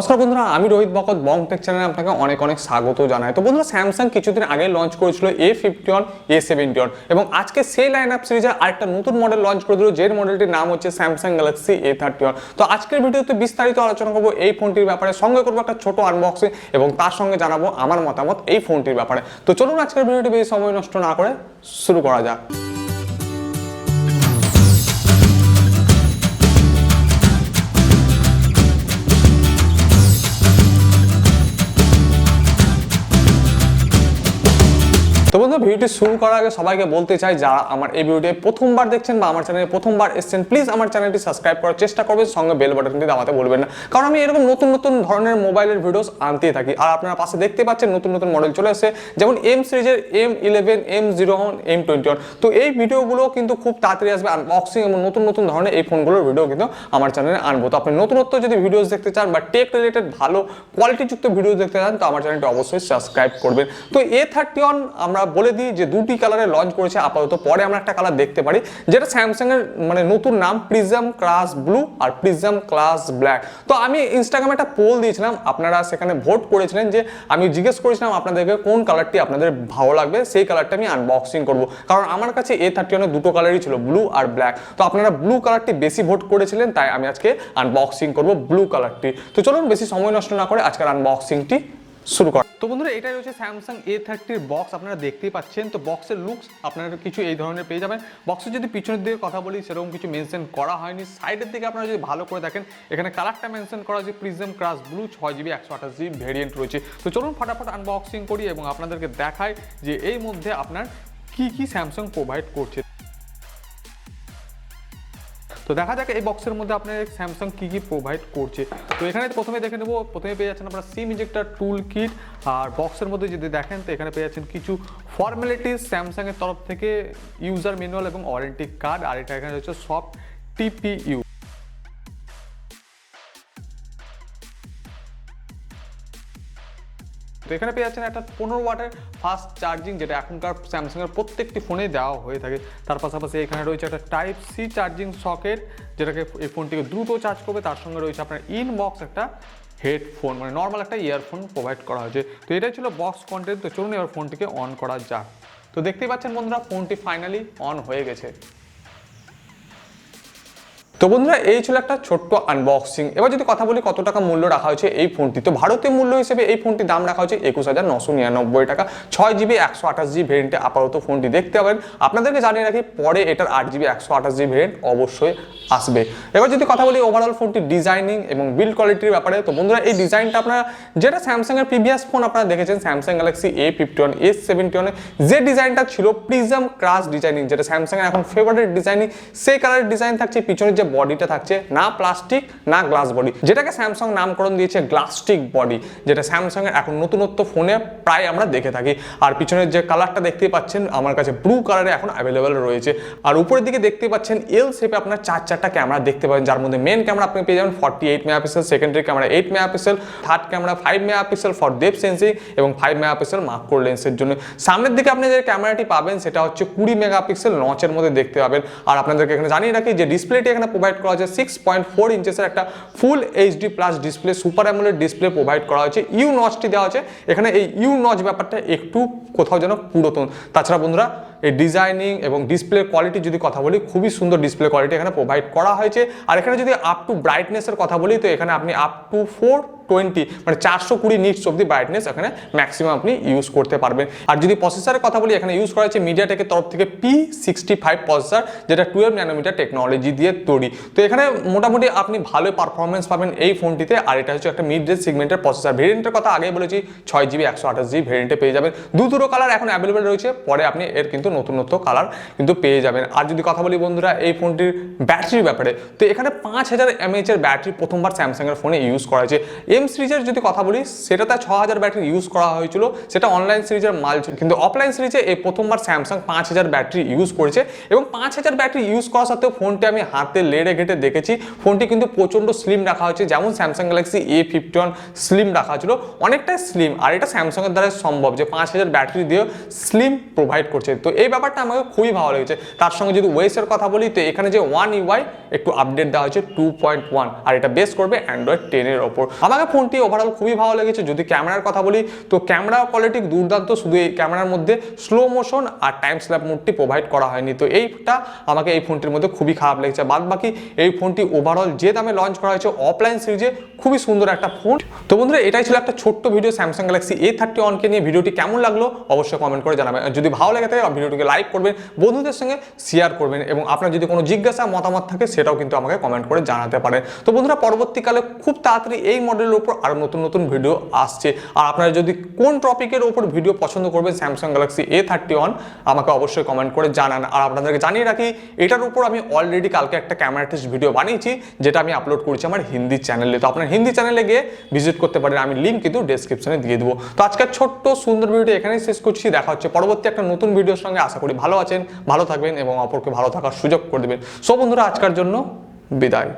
নমস্কার বন্ধুরা, আমি রোহিত বকত বংটেক চ্যানেলে আপনাকে অনেক অনেক স্বাগত জানাই। তো বন্ধুরা, স্যামসাং কিছুদিন আগে লঞ্চ করেছিল A51, A71 এবং আজকে সেই লাইন আপ সিরিজের আরেকটা নতুন মডেল লঞ্চ করে দিল, যে মডেলটির নাম হচ্ছে স্যামসাং গ্যালাক্সি A31। তো আজকের ভিডিওতে বিস্তারিত আলোচনা করবো এই ফোনটির ব্যাপারে, সঙ্গে করবো একটা ছোট আনবক্সিং এবং তার সঙ্গে জানাবো আমার মতামত এই ফোনটির ব্যাপারে। তো চলুন আজকের ভিডিওটি বেশি সময় নষ্ট না করে শুরু করা যাক। তো বন্ধু, ভিডিওটি শুরু করার আগে সবাইকে বলতে চাই, যারা আমার এই ভিডিওটি প্রথমবার দেখছেন বা আমার চ্যানেলে প্রথমবার এসেছেন, প্লিজ আমার চ্যানেলটি সাবস্ক্রাইব করার চেষ্টা করবেন, সঙ্গে বেল বাটনটি দাবাতে বলবেন না, কারণ আমি এরকম নতুন নতুন ধরনের মোবাইলের ভিডিওস আনতেই থাকি। আর আপনারা পাশে দেখতে পাচ্ছেন নতুন নতুন মডেল চলে এসেছে, যেমন এম সিরিজের M11, M01, M21। তো এই ভিডিওগুলো কিন্তু খুব তাড়াতাড়ি আসবে, আনবক্সিং এবং নতুন নতুন ধরনের এই ফোনগুলোর ভিডিও কিন্তু আমার চ্যানেলে আনবো। তো আপনি নতুনত্ব যদি ভিডিওস দেখতে চান বা টেক রিলেটেড ভালো কোয়ালিটিযুক্ত ভিডিও দেখতে চান, তো আমার চ্যানেলটি অবশ্যই সাবস্ক্রাইব করবেন। তো A31 আমরা বলে দিই যে দুটি কালারে লঞ্চ করেছে আপাতত, পরে আমরা একটা কালার দেখতে পারি যেটা স্যামসাং এর নতুন নাম প্রিজম ক্লাস ব্লু আর প্রিজম ক্লাস ব্ল্যাক। তো আমি ইনস্টাগ্রামে একটা পোল দিয়েছিলাম, আপনারা সেখানে ভোট করেছিলেন, যে আমি জিজ্ঞেস করেছিলাম আপনাদেরকে কোন কালারটি আপনাদের ভালো লাগবে, সেই কালারটা আমি আনবক্সিং করব, কারণ আমার কাছে A31 দুটো কালারই ছিল, ব্লু আর ব্ল্যাক। তো আপনারা ব্লু কালারটি বেশি ভোট করেছিলেন, তাই আমি আজকে আনবক্সিং করব ব্লু কালারটি। তো চলুন বেশি সময় নষ্ট না করে আজকের আনবক্সিংটি শুরু কর। তো বন্ধুরা, এটাই হচ্ছে স্যামসাং A30 বক্স, আপনারা দেখতেই পাচ্ছেন। তো বক্সের লুকস আপনারা কিছু এই ধরনের পেয়ে যাবেন। বক্সের যদি পিছনের দিকে কথা বলি, সেরকম কিছু মেনশন করা হয়নি। সাইডের দিকে আপনারা যদি ভালো করে দেখেন, এখানে কালারটা মেনশন করা যে prism class blue 6GB 128GB variant রয়েছে। তো চলুন ফটাফট আনবক্সিং করি এবং আপনাদেরকে দেখাই যে এই মধ্যে আপনার কি স্যামসাং প্রোভাইড করছে। তো দেখা যাক এই বক্সের মধ্যে আপনার স্যামসাং কি প্রোভাইড করছে। তো এখানে প্রথমে দেখে নেব, প্রথমে পেয়ে যাচ্ছেন আপনারা সিম ইজেক্টর টুল কিট। আর বক্সের মধ্যে যদি দেখেন, তো এখানে পেয়ে যাচ্ছেন কিছু ফর্মালিটিস স্যামসাং এর তরফ থেকে, ইউজার ম্যানুয়াল এবং ওয়ারেন্টি কার্ড। আর এটা এখানে হচ্ছে সফট TPU। তো এখানে পেয়ে যাচ্ছেন একটা 15 ওয়াটের ফাস্ট চার্জিং, যেটা এখনকার স্যামসাং এর প্রত্যেকটি ফোনেই দেওয়া হয়ে থাকে। তার পাশাপাশি এখানে রয়েছে একটা টাইপ সি চার্জিং সকেট, যেটাকে এই ফোনটিকে দ্রুত চার্জ করবে। তার সঙ্গে রয়েছে আপনার ইনবক্স একটা হেডফোন, নর্মাল একটা ইয়ারফোন প্রোভাইড করা হয়েছে। তো এটাই ছিল বক্স কন্টেন্ট। তো চলুন এবার ফোনটিকে অন করা যাক। তো দেখতেই পাচ্ছেন বন্ধুরা, ফোনটি ফাইনালি অন হয়ে গেছে। তো বন্ধুরা, এই ছিল একটা ছোট্ট আনবক্সিং। এবার যদি কথা বলি কত টাকা মূল্য রাখা হয়েছে এই ফোনটি, তো ভারতীয় মূল্য হিসেবে এই ফোনটির দাম রাখা হয়েছে 21,999 টাকা। 6GB 128GB ভেরিয়েন্টে আপাতত ফোনটি দেখতে পাবেন। আপনাদেরকে জানিয়ে রাখি, পরে এটার 8GB 128GB ভেরিয়েন্ট অবশ্যই আসবে। এবার যদি কথা বলি ওভারঅল ফোনটির ডিজাইনিং এবং বিল্ড কোয়ালিটির ব্যাপারে, তো বন্ধুরা এই ডিজাইনটা আপনারা যেটা স্যামসাং এর প্রিভিয়াস ফোন আপনারা দেখেছেন, স্যামসাং গ্যালাক্সি A51, A71 যে ডিজাইনটা ছিল প্রিজম ক্রাশ ডিজাইনিং, যেটা স্যামসাং এর এখন ফেভারিট ডিজাইনিং, সেই কালারের ডিজাইন থাকছে। পিছনের যে বডিটা থাকছে না প্লাস্টিক না গ্লাস বডি, যেটাকে স্যামসাং নামকরণ দিয়েছে গ্লাস্টিক বডি, যেটা স্যামসাং এর এখন নতুনত্ব ফোনে প্রায় আমরা দেখে থাকি। আর পিছনের যে কালারটা দেখতে পাচ্ছেন আমার কাছে ব্লু কালারে এখন অ্যাভেলেবেল রয়েছে। আর উপরের দিকে দেখতে পাচ্ছেন এল শেপে আপনার চারটা ক্যামেরা দেখতে পাবেন, যার মধ্যে মেন ক্যামেরা আপনি পেয়ে যাবেন 48 megapixel, secondary camera 8 megapixel, third camera 5 megapixel for depth sensing এবং 5 মেগাপিক্সেল মাক্রো লেন্সের জন্য। সামনের দিকে আপনি যে ক্যামেরাটি পাবেন সেটা হচ্ছে 20 মেগাপিক্সেল লঞ্চের মধ্যে দেখতে পাবেন। আর আপনাদেরকে এখানে জানিয়ে রাখি যে ডিসপ্লেটি এখানে প্রোভাইড করা হয়েছে 6.4 ইঞ্চেসের একটা ফুল HD plus display, super AMOLED display provide করা হয়েছে। ইউ নচটি দেওয়া হয়েছে এখানে, এই ইউ নচ ব্যাপারটা একটু কোথাও যেন পুরাতন। তাছাড়া বন্ধুরা, এই ডিজাইনিং এবং ডিসপ্লে কোয়ালিটি যদি কথা বলি, খুবই সুন্দর ডিসপ্লে কোয়ালিটি এখানে প্রোভাইড করা হয়েছে। আর এখানে যদি আপ টু ব্রাইটনেসের কথা বলি, তো এখানে আপনি up to 420 420 nits of the brightness এখানে ম্যাক্সিমাম আপনি ইউজ করতে পারবেন। আর যদি প্রসেসরের কথা বলি, এখানে ইউজ করা হয়েছে মিডিয়াটেকের তরফ থেকে P65 প্রসেসর, যেটা 12 ন্যানোমিটার টেকনোলজি দিয়ে তৈরি। তো এখানে মোটামুটি আপনি ভালো পারফরমেন্স পাবেন এই ফোনটিতে। আর এটা হচ্ছে একটা মিড রেঞ্জ সেগমেন্টের প্রসেসর। ভেরিয়েন্টের কথা আগেই বলেছি, 6GB 128GB ভেরিয়েন্টে পেয়ে যাবেন। দুটো কালার এখন অ্যাভেলেবেল রয়েছে, পরে আপনি এর কিন্তু নতুন কালার কিন্তু পেয়ে যাবেন। আর যদি কথা বলি বন্ধুরা এই ফোনটির ব্যাটারির ব্যাপারে, তো এখানে 5000 mAh এর ব্যাটারি প্রথমবার স্যামসাং এর ফোনে ইউজ করা হয়েছে। এম সিরিজের যদি কথা বলি, সেটাতে 6000 ব্যাটারি ইউজ করা হয়েছিল, সেটা অনলাইন সিরিজের মাল ছিল। কিন্তু অফলাইন সিরিজে এই প্রথমবার স্যামসাং 5000 ব্যাটারি ইউজ করেছে। এবং 5000 ব্যাটারি ইউজ করা সত্ত্বেও ফোনটি আমি হাতে লেড়ে ঘেটে দেখেছি, ফোনটি কিন্তু প্রচন্ড স্লিম রাখা হয়েছে। যেমন স্যামসাং গ্যালাক্সি A51 স্লিম রাখা ছিল, অনেকটাই স্লিম। আর এটা স্যামসাং এর দ্বারা সম্ভব যে 5000 ব্যাটারি দিয়ে স্লিম প্রোভাইড করছে। তো এই ব্যাপারটা আমাকে খুবই ভালো লেগেছে। তার সঙ্গে যদি ওয়েসের কথা বলি তো এখানে যে ওয়ান ইউআই একটু আপডেট দেওয়া হয়েছে 2.1, আর এটা বেস করবে অ্যান্ড্রয়েড 10 এর ওপর। আমাকে ফোনটি ওভারঅল খুবই ভালো লেগেছে। যদি ক্যামেরার কথা বলি তো ক্যামেরা কোয়ালিটি দুর্দান্ত, শুধু এই ক্যামেরার মধ্যে স্লো মোশন আর টাইম স্ল্যাপ মোডটি প্রোভাইড করা হয়নি, তো এইটা আমাকে এই ফোনটির মধ্যে খুবই খারাপ লেগেছে। বাদ বাকি এই ফোনটি ওভারঅল যে দামে লঞ্চ করা হয়েছে অফলাইন সিরিজে খুবই সুন্দর একটা ফোন। তো বন্ধুরা এটাই ছিল একটা ছোট্ট ভিডিও স্যামসাং গ্যালাক্সি A31 কে নিয়ে। ভিডিওটি কেমন লাগলো অবশ্যই কমেন্ট করে জানাবেন। যদি ভালো লাগে থাকে ভিডিওটিকে লাইক করবেন, বন্ধুদের সঙ্গে শেয়ার করবেন, এবং আপনার যদি কোনো জিজ্ঞাসা মতামত থাকে সেটাও কিন্তু আমাকে কমেন্ট করে জানাতে পারেন। তো বন্ধুরা পরবর্তীকালে খুব তাড়াতাড়ি এই মডেলের উপর আরো নতুন নতুন ভিডিও আসছে। আর আপনারা যদি কোন টপিকের উপর ভিডিও পছন্দ করবেন স্যামসাং গ্যালাক্সি A31 আমাকে অবশ্যই কমেন্ট করে জানান। আর আপনাদেরকে জানিয়ে রাখি এটার উপর আমি অলরেডি কালকে একটা ক্যামেরা টেস্ট ভিডিও বানিয়েছি, যেটা আমি আপলোড করেছি আমার হিন্দি চ্যানেলে। তো আপনার হিন্দি চ্যানেলে গিয়ে ভিজিট করতে পারেন, আমি লিঙ্ক কিন্তু ডেসক্রিপশনে দিয়ে দেবো। তো আজকের ছোট্ট সুন্দর ভিডিও এখানেই শেষ করছি। দেখা হচ্ছে পরবর্তী একটা নতুন ভিডিওর সঙ্গে। আশা করি ভালো আছেন, ভালো থাকবেন এবং অপরকে ভালো থাকার সুযোগ করে দেবেন। সো বন্ধুরা আজকের জন্য বিদায়।